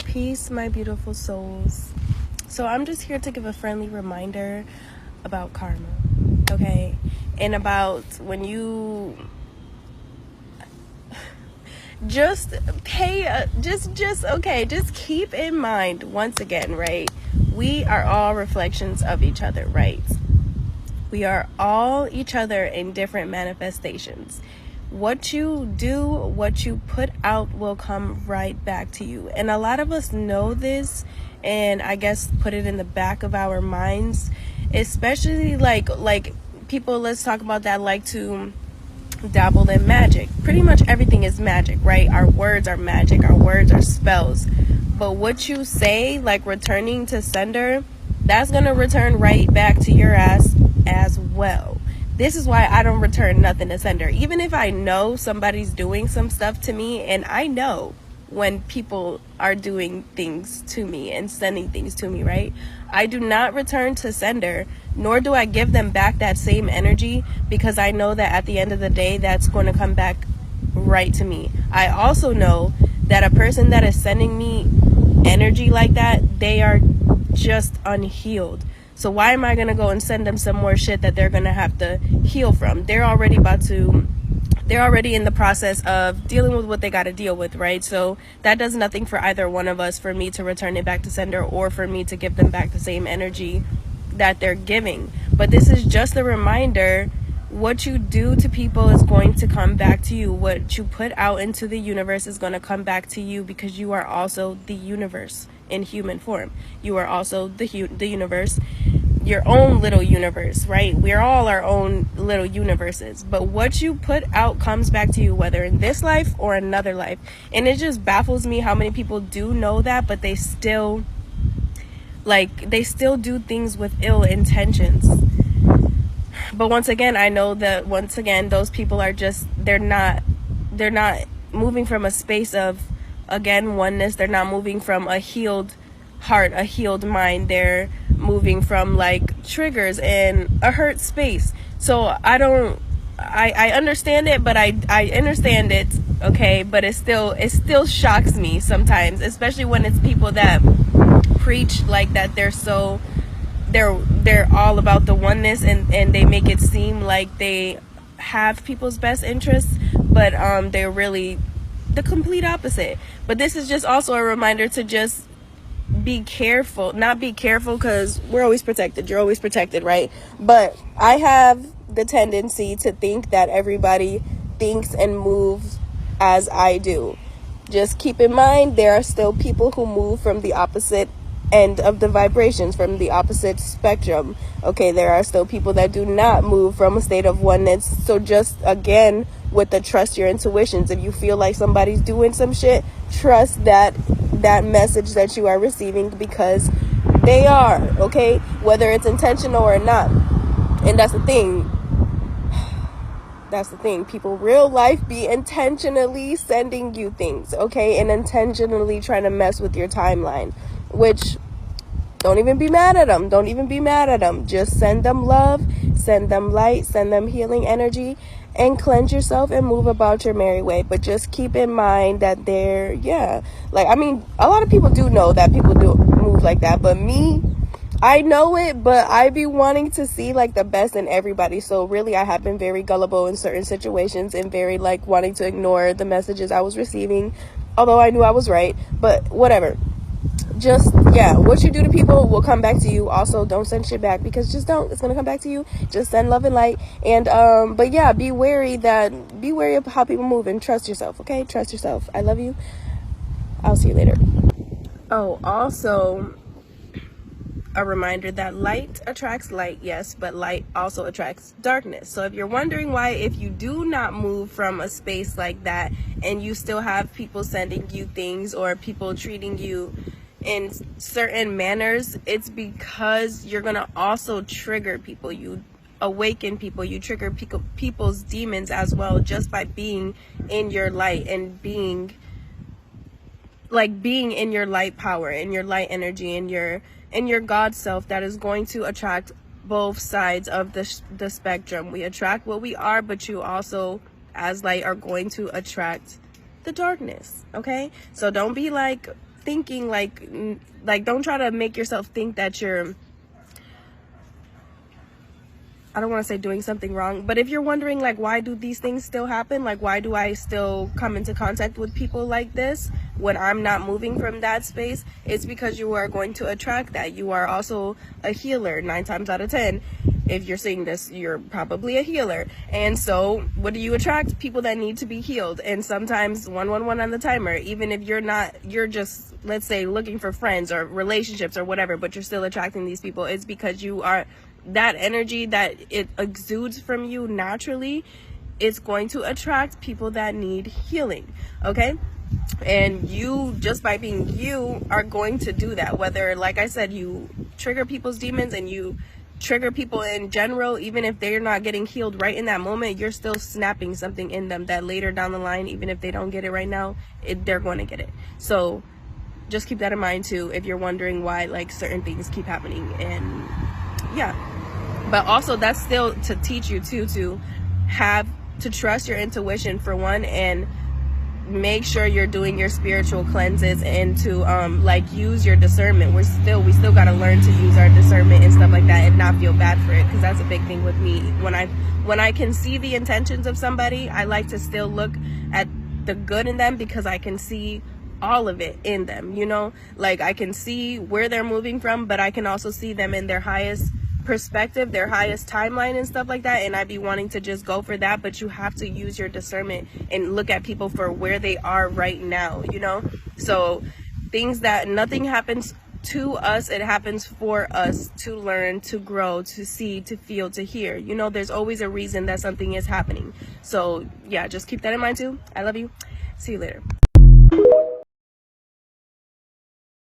Peace, my beautiful souls. So I'm just here to give a friendly reminder about karma, okay? And about when you just keep in mind, once again, right? We are all reflections of each other, right? We are all each other in different manifestations. What you do, what you put out will come right back to you. And a lot of us know this, and I guess put it in the back of our minds, especially like people, let's talk about that, like to dabble in magic. Pretty much everything is magic, right? Our words are magic, our words are spells. But what you say, like returning to sender, that's gonna return right back to your ass as well. This is why I don't return nothing to sender. Even if I know somebody's doing some stuff to me, and I know when people are doing things to me and sending things to me, right? I do not return to sender, nor do I give them back that same energy, because I know that at the end of the day, that's going to come back right to me. I also know that a person that is sending me energy like that, they are just unhealed. So why am I going to go and send them some more shit that they're going to have to heal from? They're already in the process of dealing with what they got to deal with, right? So that does nothing for either one of us, for me to return it back to sender or for me to give them back the same energy that they're giving. But this is just a reminder, what you do to people is going to come back to you. What you put out into the universe is going to come back to you, because you are also the universe in human form. You are also the universe, your own little universe, right? We're all our own little universes. But what you put out comes back to you, whether in this life or another life. And it just baffles me how many people do know that, but they still do things with ill intentions. But once again, I know that those people are just, they're not moving from a space of, again, oneness. They're not moving from a healed heart, a healed mind. They're moving from like triggers and a hurt space. So I understand it, but I understand it, okay, but it still shocks me sometimes, especially when it's people that preach like that they're all about the oneness, and they make it seem like they have people's best interests, but they're really the complete opposite. But this is just also a reminder to just be careful, not be careful, because we're always protected, you're always protected, right? But I have the tendency to think that everybody thinks and moves as I do. Just keep in mind, there are still people who move from the opposite end of the vibrations, from the opposite spectrum. Okay, there are still people that do not move from a state of oneness. So just, again, with the trust your intuitions. If you feel like somebody's doing some shit, trust that message that you are receiving, because they are, okay, whether it's intentional or not. And that's the thing, people, real life be intentionally sending you things, okay, and intentionally trying to mess with your timeline, which, don't even be mad at them. Just send them love, send them light, send them healing energy, and cleanse yourself and move about your merry way. But just keep in mind that a lot of people do know that people do move like that, but me, I know it, but I be wanting to see like the best in everybody. So really, I have been very gullible in certain situations and very like wanting to ignore the messages I was receiving, although I knew I was right. But whatever. Just, what you do to people will come back to you. Also, don't send shit back, because just don't. It's gonna come back to you. Just send love and light. And but yeah, be wary of how people move, and trust yourself, okay? Trust yourself. I love you. I'll see you later. Oh, also a reminder that light attracts light, yes, but light also attracts darkness. So if you're wondering why, if you do not move from a space like that and you still have people sending you things or people treating you in certain manners, it's because you're gonna also trigger people. You awaken people, you trigger people's demons as well, just by being in your light and being in your light power, in your light energy, in your God self. That is going to attract both sides of the spectrum. We attract what we are, but you also, as light, are going to attract the darkness, okay? So don't be like thinking like don't try to make yourself think that you're, I don't want to say doing something wrong, but if you're wondering like, why do these things still happen? Like, why do I still come into contact with people like this when I'm not moving from that space? It's because you are going to attract that. You are also a healer 9 times out of 10. If you're seeing this, you're probably a healer. And so what do you attract? People that need to be healed. And sometimes 111 on the timer, even if you're not, you're just, let's say, looking for friends or relationships or whatever, but you're still attracting these people. It's because you are, that energy that it exudes from you naturally, it's going to attract people that need healing. Okay? And you, just by being you, are going to do that. Whether, like I said, you trigger people's demons and you trigger people in general, even if they're not getting healed right in that moment, you're still snapping something in them that later down the line, even if they don't get it right now, they're going to get it. So just keep that in mind too, if you're wondering why like certain things keep happening. And yeah, but also that's still to teach you too, to trust your intuition for one, and make sure you're doing your spiritual cleanses, and to like use your discernment. We still got to learn to use our discernment and stuff like that, and not feel bad for it, because that's a big thing with me. When I can see the intentions of somebody, I like to still look at the good in them, because I can see all of it in them, you know, like I can see where they're moving from, but I can also see them in their highest perspective, their highest timeline and stuff like that, and I'd be wanting to just go for that. But you have to use your discernment and look at people for where they are right now, you know. So things that nothing happens to us, it happens for us to learn, to grow, to see, to feel, to hear, you know. There's always a reason that something is happening. So yeah, just keep that in mind too. I love you. See you later.